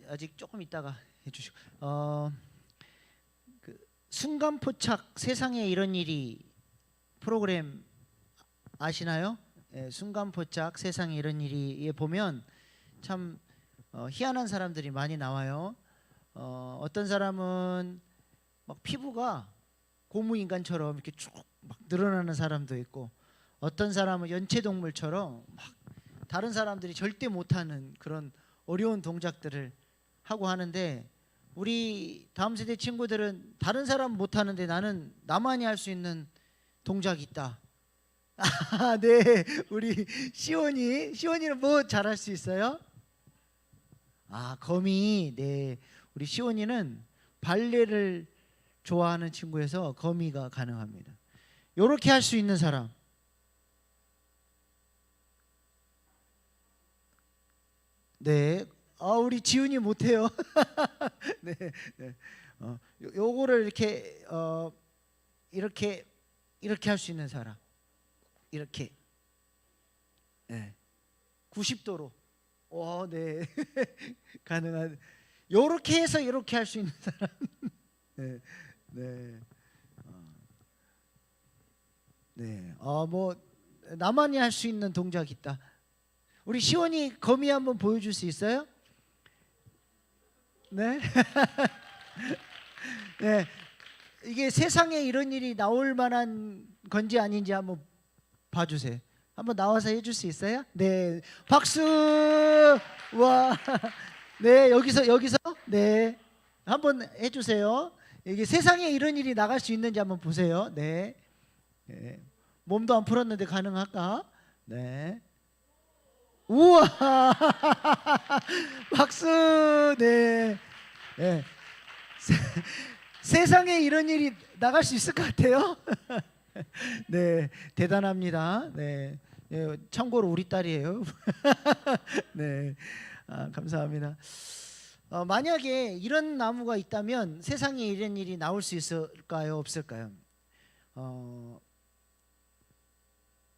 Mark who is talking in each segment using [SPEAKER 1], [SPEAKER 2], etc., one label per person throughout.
[SPEAKER 1] 아직 조금 있다가 해주시고 그 순간포착 세상에 이런 일이 프로그램 아시나요? 예, 순간포착 세상에 이런 일이에 보면 참 희한한 사람들이 많이 나와요. 어떤 사람은 막 피부가 고무인간처럼 이렇게 쭉 막 늘어나는 사람도 있고, 어떤 사람은 연체동물처럼 막 다른 사람들이 절대 못하는 그런 어려운 동작들을 하고 하는데, 우리 다음 세대 친구들은 다른 사람 못하는데 나는 나만이 할 수 있는 동작이 있다. 아, 네, 우리 시원이는 뭐 잘할 수 있어요? 아, 거미. 네, 우리 시원이는 발레를 좋아하는 친구여서 거미가 가능합니다. 요렇게 할 수 있는 사람. 네, 우리 지훈이 못해요. 네, 네. 요거를 이렇게 할 수 있는 사람. 이렇게, 네, 90도로. 네, 가능한. 요렇게 해서 이렇게 할 수 있는 사람. 네, 네, 네. 뭐 나만이 할 수 있는 동작이 있다. 우리 시원이 거미 한번 보여줄 수 있어요? 네. 네. 이게 세상에 이런 일이 나올 만한 건지 아닌지 한번 봐주세요. 한번 나와서 해줄 수 있어요? 네. 박수. 와. 네, 여기서 네, 한번 해주세요. 이게 세상에 이런 일이 나갈 수 있는지 한번 보세요. 네. 네. 몸도 안 풀었는데 가능할까? 네. 우와. 박수. 네. 네. 세상에 이런 일이 나갈 수 있을 것 같아요. 네, 대단합니다. 네, 네, 참고로 우리 딸이에요. 네, 감사합니다. 만약에 이런 나무가 있다면 세상에 이런 일이 나올 수 있을까요, 없을까요?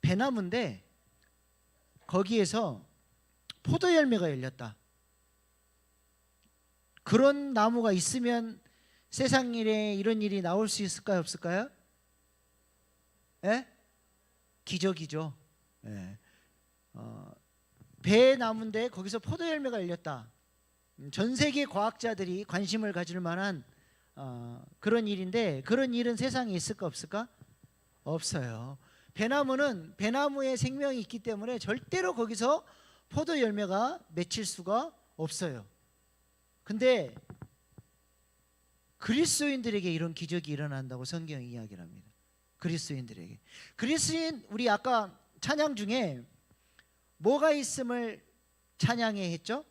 [SPEAKER 1] 배나무인데 거기에서 포도 열매가 열렸다. 그런 나무가 있으면 세상에 이런 일이 나올 수 있을까요, 없을까요? 예? 기적이죠. 예. 배나무인데 거기서 포도 열매가 열렸다. 전 세계 과학자들이 관심을 가질 만한 그런 일인데, 그런 일은 세상에 있을까 없을까? 없어요. 배나무는 배나무에 생명이 있기 때문에 절대로 거기서 포도 열매가 맺힐 수가 없어요. 근데 그리스도인들에게 이런 기적이 일어난다고 성경이 이야기를 합니다. 그리스도인들에게. 그리스도인, 우리 아까 찬양 중에 뭐가 있음을 찬양해 했죠?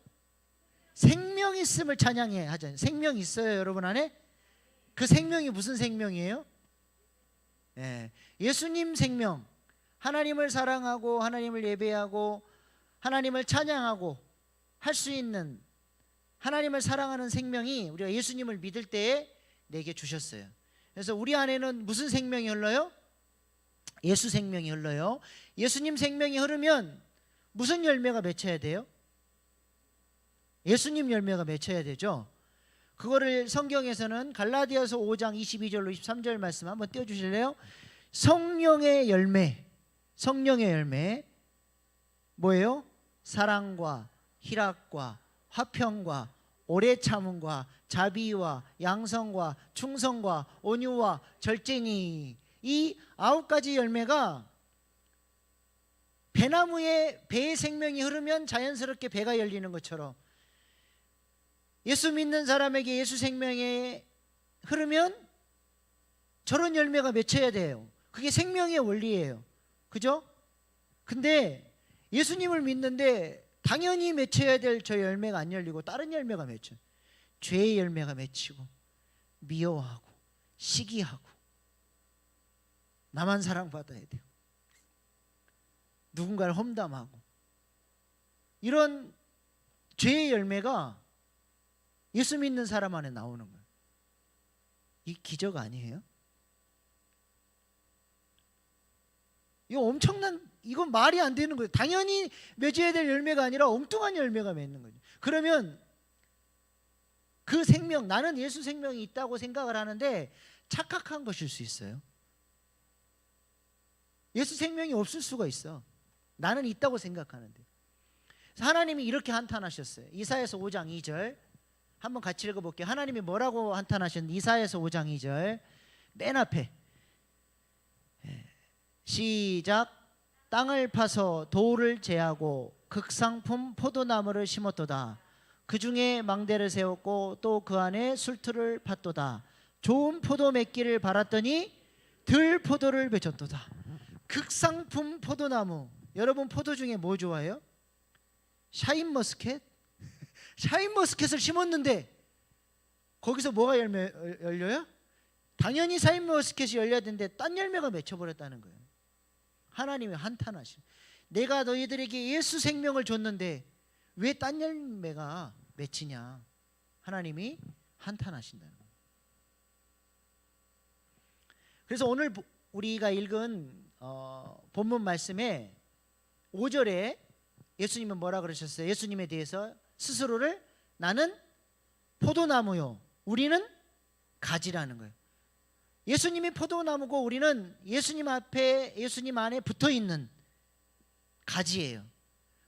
[SPEAKER 1] 생명 있음을 찬양해 하잖아요. 생명 있어요, 여러분 안에? 그 생명이 무슨 생명이에요? 예, 예수님 생명. 하나님을 사랑하고 하나님을 예배하고 하나님을 찬양하고 할 수 있는, 하나님을 사랑하는 생명이 우리가 예수님을 믿을 때에 내게 주셨어요. 그래서 우리 안에는 무슨 생명이 흘러요? 예수 생명이 흘러요. 예수님 생명이 흐르면 무슨 열매가 맺혀야 돼요? 예수님 열매가 맺혀야 되죠. 그거를 성경에서는 갈라디아서 5장 22절로 23절 말씀 한번 띄워주실래요? 성령의 열매. 성령의 열매 뭐예요? 사랑과 희락과 화평과 오래 참음과 자비와 양성과 충성과 온유와 절제니, 이 9가지 열매가 배나무에 배의 생명이 흐르면 자연스럽게 배가 열리는 것처럼 예수 믿는 사람에게 예수 생명이 흐르면 저런 열매가 맺혀야 돼요. 그게 생명의 원리예요. 그죠? 근데 예수님을 믿는데 당연히 맺혀야 될 저 열매가 안 열리고 다른 열매가 맺혀. 죄의 열매가 맺히고 미워하고 시기하고 나만 사랑받아야 돼요. 누군가를 험담하고 이런 죄의 열매가 예수 믿는 사람 안에 나오는 거예요. 이 기적 아니에요? 이거 엄청난, 이건 말이 안 되는 거예요. 당연히 맺어야 될 열매가 아니라 엉뚱한 열매가 맺는 거죠. 그러면 그 생명, 나는 예수 생명이 있다고 생각을 하는데 착각한 것일 수 있어요. 예수 생명이 없을 수가 있어. 나는 있다고 생각하는데. 하나님이 이렇게 한탄하셨어요. 이사야서 5장 2절 한번 같이 읽어볼게요. 하나님이 뭐라고 한탄하셨는지 이사야서 5장 2절 맨 앞에 시작. 땅을 파서 돌을 제하고 극상품 포도나무를 심었도다. 그 중에 망대를 세웠고 또 그 안에 술틀을 팠도다. 좋은 포도 맺기를 바랐더니 들 포도를 맺었도다. 극상품 포도나무. 여러분 포도 중에 뭐 좋아해요? 샤인머스켓? 샤인머스켓을 심었는데 거기서 뭐가 열려요? 당연히 샤인머스켓이 열려야 되는데 딴 열매가 맺혀버렸다는 거예요. 하나님이 한탄하시는, 내가 너희들에게 예수 생명을 줬는데 왜 딴 열매가 맺히냐. 하나님이 한탄하신다는 거예요. 그래서 오늘 우리가 읽은 본문 말씀에 5절에 예수님은 뭐라 그러셨어요? 예수님에 대해서 스스로를 나는 포도나무요 우리는 가지라는 거예요. 예수님이 포도나무고 우리는 예수님 앞에, 예수님 안에 붙어있는 가지예요.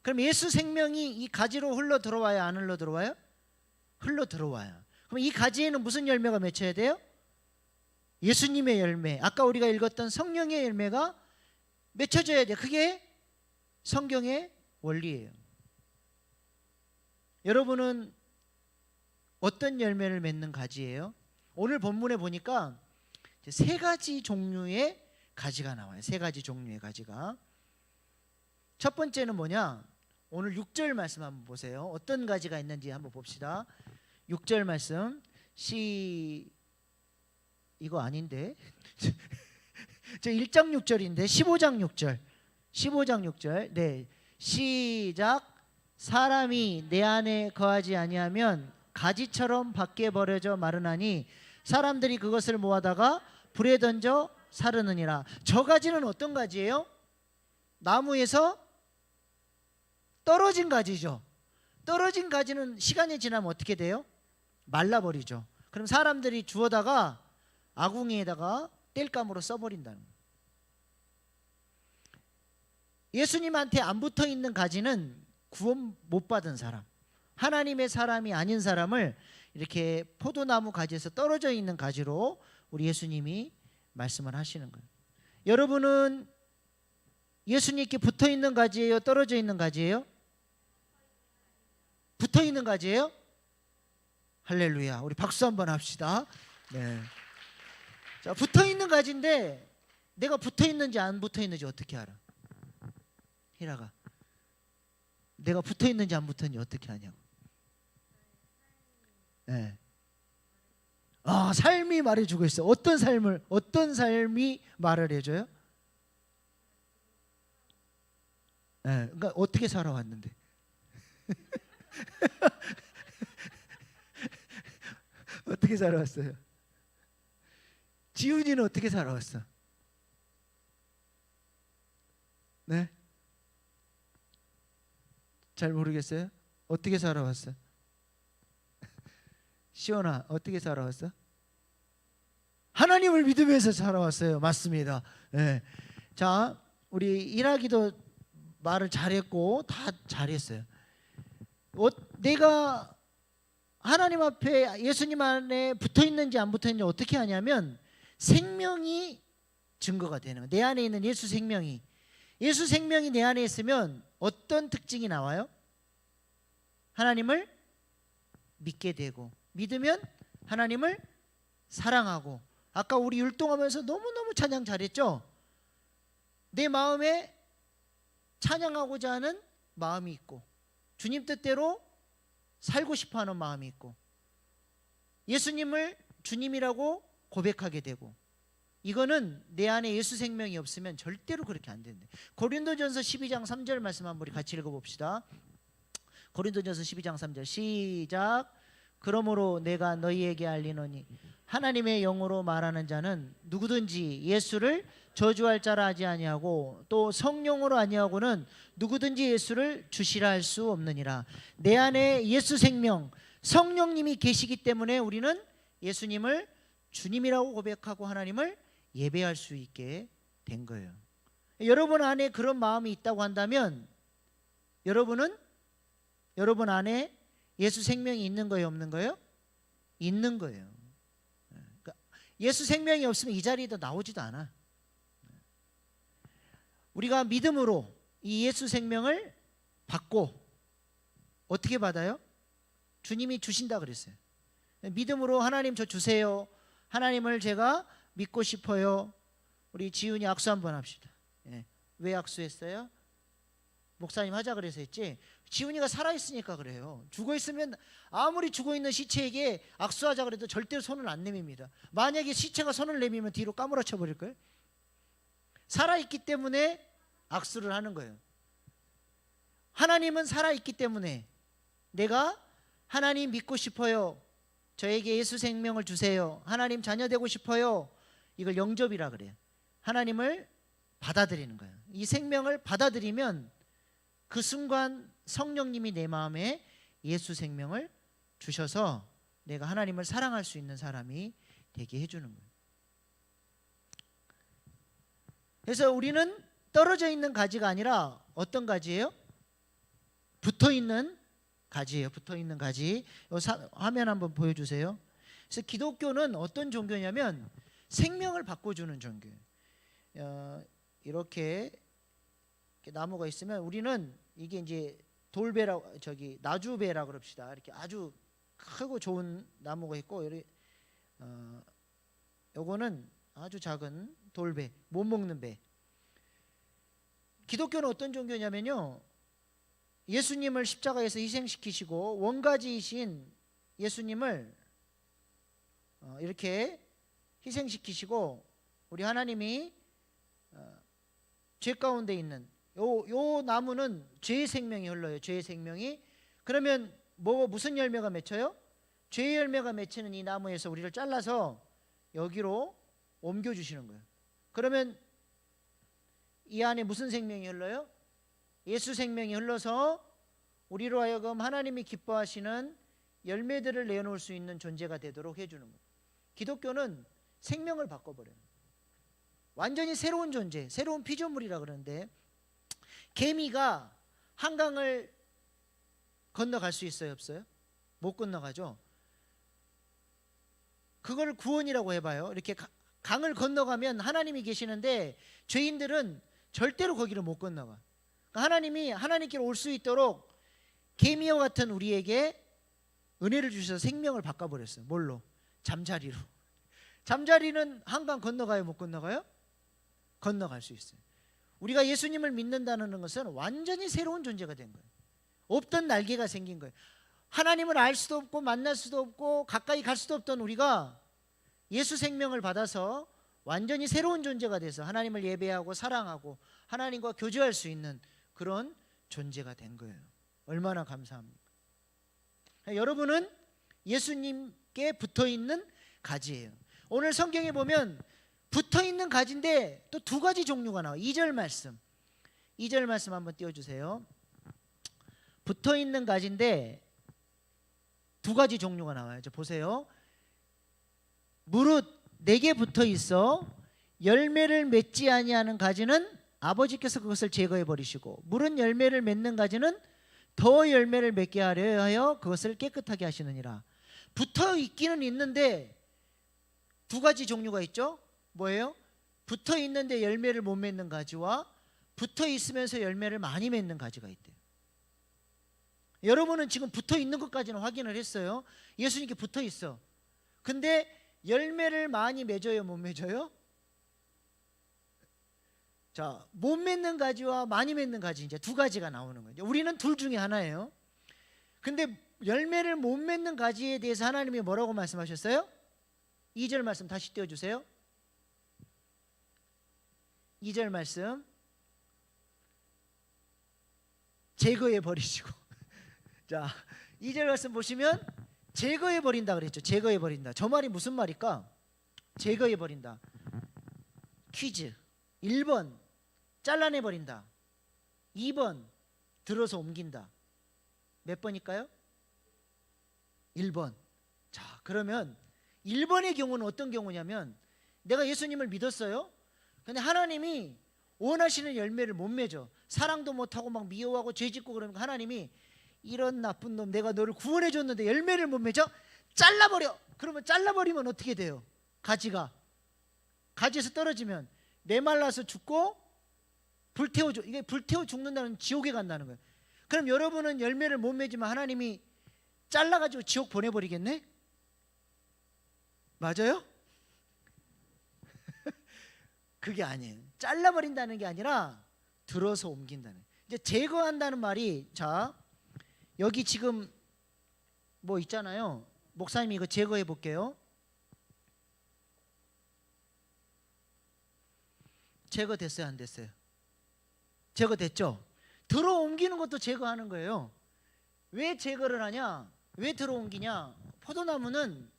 [SPEAKER 1] 그럼 예수 생명이 이 가지로 흘러 들어와요? 안 흘러 들어와요? 흘러 들어와요. 그럼 이 가지에는 무슨 열매가 맺혀야 돼요? 예수님의 열매, 아까 우리가 읽었던 성령의 열매가 맺혀져야 돼요. 그게 성경의 원리예요. 여러분은 어떤 열매를 맺는 가지예요? 오늘 본문에 보니까 세 가지 종류의 가지가 나와요. 세 가지 종류의 가지가. 첫 번째는 뭐냐? 오늘 6절 말씀 한번 보세요. 어떤 가지가 있는지 한번 봅시다. 6절 말씀. 이거 아닌데? 저 1장 6절인데 15장 6절. 15장 6절. 네. 시작. 사람이 내 안에 거하지 아니하면 가지처럼 밖에 버려져 마르나니 사람들이 그것을 모아다가 불에 던져 사르느니라. 저 가지는 어떤 가지예요? 나무에서 떨어진 가지죠. 떨어진 가지는 시간이 지나면 어떻게 돼요? 말라버리죠. 그럼 사람들이 주워다가 아궁이에다가 땔감으로 써버린다는 거예요. 예수님한테 안 붙어있는 가지는 구원 못 받은 사람, 하나님의 사람이 아닌 사람을 이렇게 포도나무 가지에서 떨어져 있는 가지로 우리 예수님이 말씀을 하시는 거예요. 여러분은 예수님께 붙어있는 가지예요? 떨어져 있는 가지예요? 붙어있는 가지예요? 할렐루야. 우리 박수 한번 합시다. 네. 자, 붙어있는 가지인데 내가 붙어있는지 안 붙어있는지 어떻게 알아? 희라가, 내가 붙어있는지 안 붙어있는지 어떻게 아냐고. 네. 아, 삶이 말해주고 있어. 어떤 삶이 말을 해줘요? 네. 그러니까 어떻게 살아왔는데? 어떻게 살아왔어요? 지훈이는 어떻게 살아왔어? 네? 잘 모르겠어요? 어떻게 살아왔어? 시원아, 어떻게 살아왔어? 하나님을 믿으면서 살아왔어요. 맞습니다. 네. 자, 우리 일하기도 말을 잘했고 다 잘했어요. 내가 하나님 앞에, 예수님 안에 붙어있는지 안 붙어있는지 어떻게 하냐면 생명이 증거가 되는 거예요. 내 안에 있는 예수 생명이 내 안에 있으면 어떤 특징이 나와요? 하나님을 믿게 되고, 믿으면 하나님을 사랑하고. 아까 우리 율동하면서 너무너무 찬양 잘했죠? 내 마음에 찬양하고자 하는 마음이 있고, 주님 뜻대로 살고 싶어하는 마음이 있고, 예수님을 주님이라고 고백하게 되고. 이거는 내 안에 예수 생명이 없으면 절대로 그렇게 안 된대. 고린도전서 12장 3절 말씀 한번 우리 같이 읽어봅시다. 고린도전서 12장 3절 시작. 그러므로 내가 너희에게 알리노니 하나님의 영으로 말하는 자는 누구든지 예수를 저주할 자라 하지 아니하고 또 성령으로 아니하고는 누구든지 예수를 주시라 할 수 없느니라. 내 안에 예수 생명, 성령님이 계시기 때문에 우리는 예수님을 주님이라고 고백하고 하나님을 예배할 수 있게 된 거예요. 여러분 안에 그런 마음이 있다고 한다면 여러분 안에 예수 생명이 있는 거예요, 없는 거예요? 있는 거예요. 그러니까 예수 생명이 없으면 이 자리에도 나오지도 않아. 우리가 믿음으로 이 예수 생명을 받고 어떻게 받아요? 주님이 주신다 그랬어요. 믿음으로 하나님 저 주세요. 하나님을 제가 믿고 싶어요. 우리 지훈이 악수 한번 합시다. 왜 악수했어요? 목사님 하자 그래서 했지. 지훈이가 살아있으니까 그래요. 죽어있으면 아무리 죽어있는 시체에게 악수하자 그래도 절대로 손을 안 내밉니다. 만약에 시체가 손을 내밀면 뒤로 까무러쳐 버릴 거예요. 살아있기 때문에 악수를 하는 거예요. 하나님은 살아있기 때문에 내가 하나님 믿고 싶어요. 저에게 예수 생명을 주세요. 하나님 자녀 되고 싶어요. 이걸 영접이라 그래요. 하나님을 받아들이는 거예요. 이 생명을 받아들이면 그 순간 성령님이 내 마음에 예수 생명을 주셔서 내가 하나님을 사랑할 수 있는 사람이 되게 해주는 거예요. 그래서 우리는 떨어져 있는 가지가 아니라 어떤 가지예요? 붙어 있는 가지예요. 붙어 있는 가지. 화면 한번 보여주세요. 그래서 기독교는 어떤 종교냐면 생명을 바꿔주는 종교예요. 이렇게 나무가 있으면 우리는 이게 이제 돌배라 나주배라 그럽시다. 이렇게 아주 크고 좋은 나무가 있고 요거는 아주 작은 돌배, 못 먹는 배. 기독교는 어떤 종교냐면요, 예수님을 십자가에서 희생시키시고 원가지이신 예수님을 이렇게 희생시키시고 우리 하나님이 죄 가운데 있는 요 나무는 죄의 생명이 흘러요. 죄의 생명이. 그러면 무슨 열매가 맺혀요? 죄의 열매가 맺히는 이 나무에서 우리를 잘라서 여기로 옮겨주시는 거예요. 그러면 이 안에 무슨 생명이 흘러요? 예수 생명이 흘러서 우리로 하여금 하나님이 기뻐하시는 열매들을 내놓을 수 있는 존재가 되도록 해주는 거예요. 기독교는 생명을 바꿔버려요. 완전히 새로운 존재, 새로운 피조물이라 그러는데, 개미가 한강을 건너갈 수 있어요, 없어요? 못 건너가죠. 그걸 구원이라고 해봐요. 이렇게 강을 건너가면 하나님이 계시는데 죄인들은 절대로 거기를 못 건너가. 그러니까 하나님이 하나님께로 올 수 있도록 개미와 같은 우리에게 은혜를 주셔서 생명을 바꿔버렸어요. 뭘로? 잠자리로. 잠자리는 한강 건너가요, 못 건너가요? 건너갈 수 있어요. 우리가 예수님을 믿는다는 것은 완전히 새로운 존재가 된 거예요. 없던 날개가 생긴 거예요. 하나님을 알 수도 없고 만날 수도 없고 가까이 갈 수도 없던 우리가 예수 생명을 받아서 완전히 새로운 존재가 돼서 하나님을 예배하고 사랑하고 하나님과 교제할 수 있는 그런 존재가 된 거예요. 얼마나 감사합니까? 여러분은 예수님께 붙어있는 가지예요. 오늘 성경에 보면 붙어있는 가지인데 또 두 가지 종류가 나와요. 2절 말씀 한번 띄워주세요. 붙어있는 가지인데 두 가지 종류가 나와요. 보세요. 무릇 내게 붙어있어 열매를 맺지 아니하는 가지는 아버지께서 그것을 제거해 버리시고 무릇 열매를 맺는 가지는 더 열매를 맺게 하려 하여 그것을 깨끗하게 하시느니라. 붙어있기는 있는데 두 가지 종류가 있죠. 뭐예요? 붙어있는데 열매를 못 맺는 가지와 붙어있으면서 열매를 많이 맺는 가지가 있대요. 여러분은 지금 붙어있는 것까지는 확인을 했어요. 예수님께 붙어있어. 근데 열매를 많이 맺어요, 못 맺어요? 자, 못 맺는 가지와 많이 맺는 가지, 이제 두 가지가 나오는 거죠. 우리는 둘 중에 하나예요. 근데 열매를 못 맺는 가지에 대해서 하나님이 뭐라고 말씀하셨어요? 2절 말씀 다시 띄워주세요. 2절 말씀. 제거해 버리시고. 자, 2절 말씀 보시면 제거해 버린다 그랬죠. 제거해 버린다. 저 말이 무슨 말일까? 제거해 버린다. 퀴즈. 1번 잘라내 버린다. 2번 들어서 옮긴다. 몇 번일까요? 1번. 자, 그러면 1번의 경우는 어떤 경우냐면 내가 예수님을 믿었어요. 근데 하나님이 원하시는 열매를 못 맺어. 사랑도 못하고 막 미워하고 죄짓고 그러니까 하나님이 이런 나쁜 놈, 내가 너를 구원해 줬는데 열매를 못 맺어? 잘라버려. 그러면 잘라버리면 어떻게 돼요? 가지에서 떨어지면 메말라서 죽고 이게 불태워 죽는다는, 지옥에 간다는 거예요. 그럼 여러분은 열매를 못 맺으면 하나님이 잘라가지고 지옥 보내버리겠네? 맞아요? 그게 아니에요. 잘라버린다는 게 아니라 들어서 옮긴다는. 이제 제거한다는 말이, 자 여기 지금 뭐 있잖아요. 목사님이 이거 제거해 볼게요. 제거됐어요, 안 됐어요? 제거됐죠? 들어 옮기는 것도 제거하는 거예요. 왜 제거를 하냐? 왜 들어 옮기냐? 포도나무는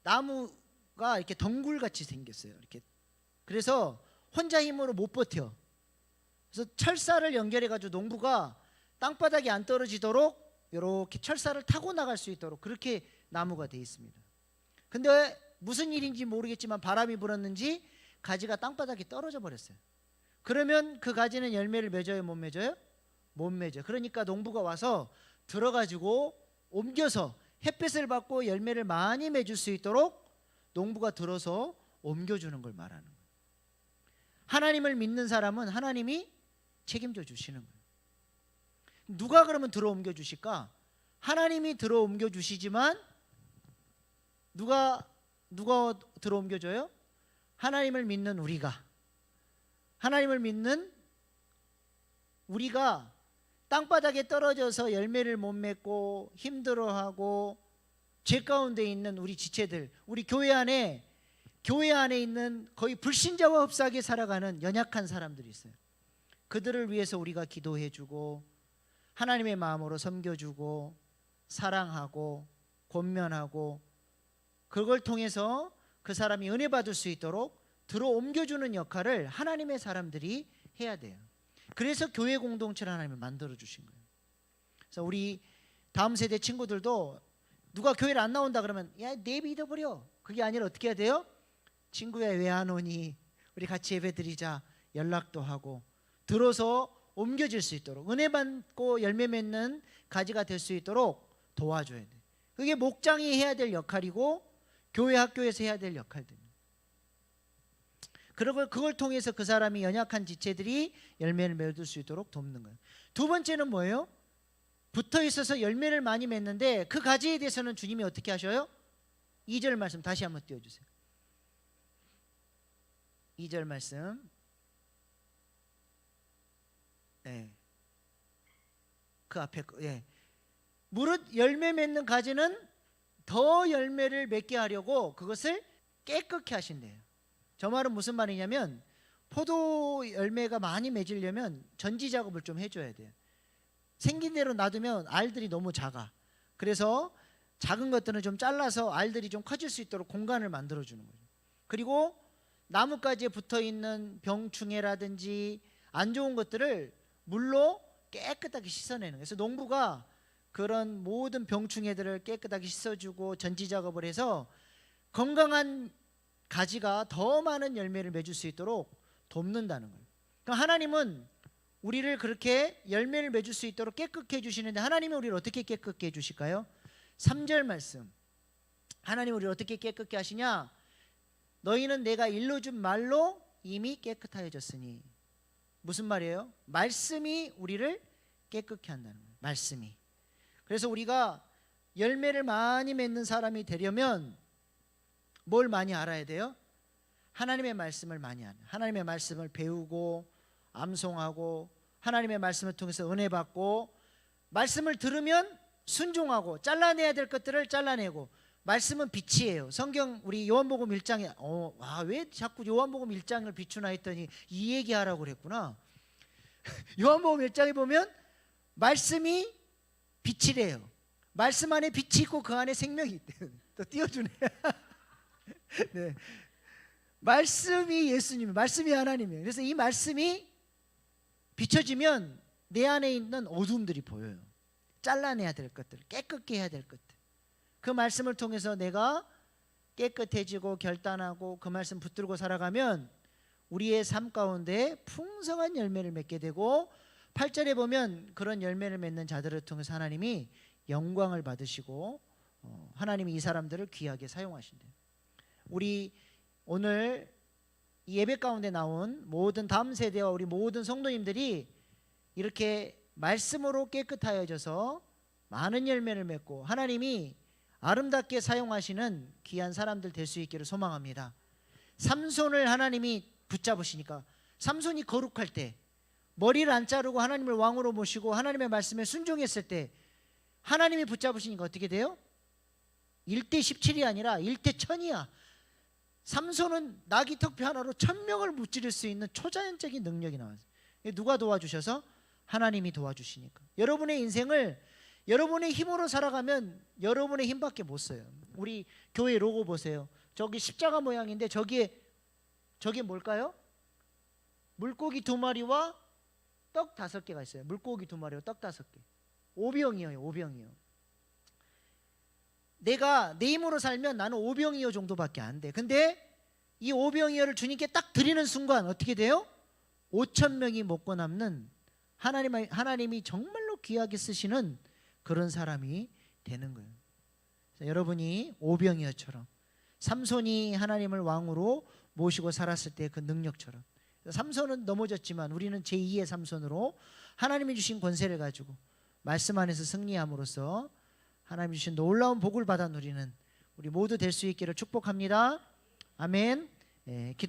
[SPEAKER 1] 나무가 이렇게 덩굴같이 생겼어요. 이렇게. 그래서 혼자 힘으로 못 버텨. 그래서 철사를 연결해 가지고 농부가 땅바닥에 안 떨어지도록 이렇게 철사를 타고 나갈 수 있도록 그렇게 나무가 되어 있습니다. 근데 무슨 일인지 모르겠지만 바람이 불었는지 가지가 땅바닥에 떨어져 버렸어요. 그러면 그 가지는 열매를 맺어요, 못 맺어요? 못 맺어. 그러니까 농부가 와서 들어가지고 옮겨서 햇빛을 받고 열매를 많이 맺을 수 있도록 농부가 들어서 옮겨주는 걸 말하는 거예요. 하나님을 믿는 사람은 하나님이 책임져 주시는 거예요. 누가 그러면 들어 옮겨 주실까? 하나님이 들어 옮겨 주시지만 누가 들어 옮겨 줘요? 하나님을 믿는 우리가. 하나님을 믿는 우리가 땅바닥에 떨어져서 열매를 못 맺고 힘들어하고 죄 가운데 있는 우리 지체들, 우리 교회 안에 있는 거의 불신자와 흡사하게 살아가는 연약한 사람들이 있어요. 그들을 위해서 우리가 기도해주고 하나님의 마음으로 섬겨주고 사랑하고 권면하고, 그걸 통해서 그 사람이 은혜 받을 수 있도록 들어 옮겨주는 역할을 하나님의 사람들이 해야 돼요. 그래서 교회 공동체를 하나님이 만들어 주신 거예요. 그래서 우리 다음 세대 친구들도 누가 교회를 안 나온다 그러면 야, 내 믿어버려. 그게 아니라 어떻게 해야 돼요? 친구야, 왜 안 오니? 우리 같이 예배드리자. 연락도 하고 들어서 옮겨질 수 있도록, 은혜 받고 열매 맺는 가지가 될 수 있도록 도와줘야 돼. 그게 목장이 해야 될 역할이고 교회 학교에서 해야 될 역할들입니다. 그리고 그걸 통해서 그 사람이 연약한 지체들이 열매를 맺을 수 있도록 돕는 거예요. 두 번째는 뭐예요? 붙어 있어서 열매를 많이 맺는데 그 가지에 대해서는 주님이 어떻게 하셔요? 2절 말씀 다시 한번 띄워주세요. 2절 말씀. 네. 그 앞에 무릇 열매 맺는 가지는 더 열매를 맺게 하려고 그것을 깨끗게 하신대요. 저 말은 무슨 말이냐면 포도 열매가 많이 맺으려면 전지 작업을 좀 해줘야 돼요. 생긴 대로 놔두면 알들이 너무 작아. 그래서 작은 것들은 좀 잘라서 알들이 좀 커질 수 있도록 공간을 만들어주는 거예요. 그리고 나뭇가지에 붙어있는 병충해라든지 안 좋은 것들을 물로 깨끗하게 씻어내는 거예요. 그래서 농부가 그런 모든 병충해들을 깨끗하게 씻어주고 전지 작업을 해서 건강한 가지가 더 많은 열매를 맺을 수 있도록 돕는다는 거예요. 그럼 하나님은 우리를 그렇게 열매를 맺을 수 있도록 깨끗게 해주시는데 하나님이 우리를 어떻게 깨끗게 해주실까요? 3절 말씀. 하나님이 우리를 어떻게 깨끗게 하시냐? 너희는 내가 일러준 말로 이미 깨끗하여졌으니. 무슨 말이에요? 말씀이 우리를 깨끗게 한다는 거예요. 말씀이. 그래서 우리가 열매를 많이 맺는 사람이 되려면 뭘 많이 알아야 돼요? 하나님의 말씀을 많이 알아요. 하나님의 말씀을 배우고 암송하고 하나님의 말씀을 통해서 은혜 받고, 말씀을 들으면 순종하고 잘라내야 될 것들을 잘라내고. 말씀은 빛이에요. 성경 우리 요한복음 1장에 왜 자꾸 요한복음 1장을 비추나 했더니 이 얘기하라고 그랬구나. 요한복음 1장에 보면 말씀이 빛이래요. 말씀 안에 빛이 있고 그 안에 생명이 있대요. 또 띄워주네. 네. 말씀이 예수님, 말씀이 하나님이에요. 그래서 이 말씀이 비춰지면 내 안에 있는 어둠들이 보여요. 잘라내야 될 것들, 깨끗게 해야 될 것들, 그 말씀을 통해서 내가 깨끗해지고 결단하고 그 말씀 붙들고 살아가면 우리의 삶 가운데 풍성한 열매를 맺게 되고, 8절에 보면 그런 열매를 맺는 자들을 통해서 하나님이 영광을 받으시고 하나님이 이 사람들을 귀하게 사용하신대요. 우리 오늘 이 예배 가운데 나온 모든 다음 세대와 우리 모든 성도님들이 이렇게 말씀으로 깨끗하여져서 많은 열매를 맺고 하나님이 아름답게 사용하시는 귀한 사람들 될 수 있기를 소망합니다. 삼손을 하나님이 붙잡으시니까, 삼손이 거룩할 때 머리를 안 자르고 하나님을 왕으로 모시고 하나님의 말씀에 순종했을 때 하나님이 붙잡으시니까 어떻게 돼요? 1대 17이 아니라 1대 1000이야. 삼손은 나귀 턱뼈 하나로 1000명을 무찌를 수 있는 초자연적인 능력이 나왔어요. 누가 도와주셔서? 하나님이 도와주시니까. 여러분의 인생을 여러분의 힘으로 살아가면 여러분의 힘밖에 못 써요. 우리 교회 로고 보세요. 저기 십자가 모양인데 저게 뭘까요? 물고기 2마리와 떡 5개가 있어요. 물고기 2마리와 떡 5개. 오병이어요. 오병이어. 내가 내 힘으로 살면 나는 오병이어 정도밖에 안 돼. 근데 이 오병이어를 주님께 딱 드리는 순간 어떻게 돼요? 5,000명이 먹고 남는 하나님이 정말로 귀하게 쓰시는 그런 사람이 되는 거예요. 여러분이 오병이어처럼, 삼손이 하나님을 왕으로 모시고 살았을 때 그 능력처럼, 삼손은 넘어졌지만 우리는 제2의 삼손으로 하나님이 주신 권세를 가지고 말씀 안에서 승리함으로써 하나님이 주신 놀라운 복을 받아 누리는 우리 모두 될 수 있기를 축복합니다. 아멘. 기도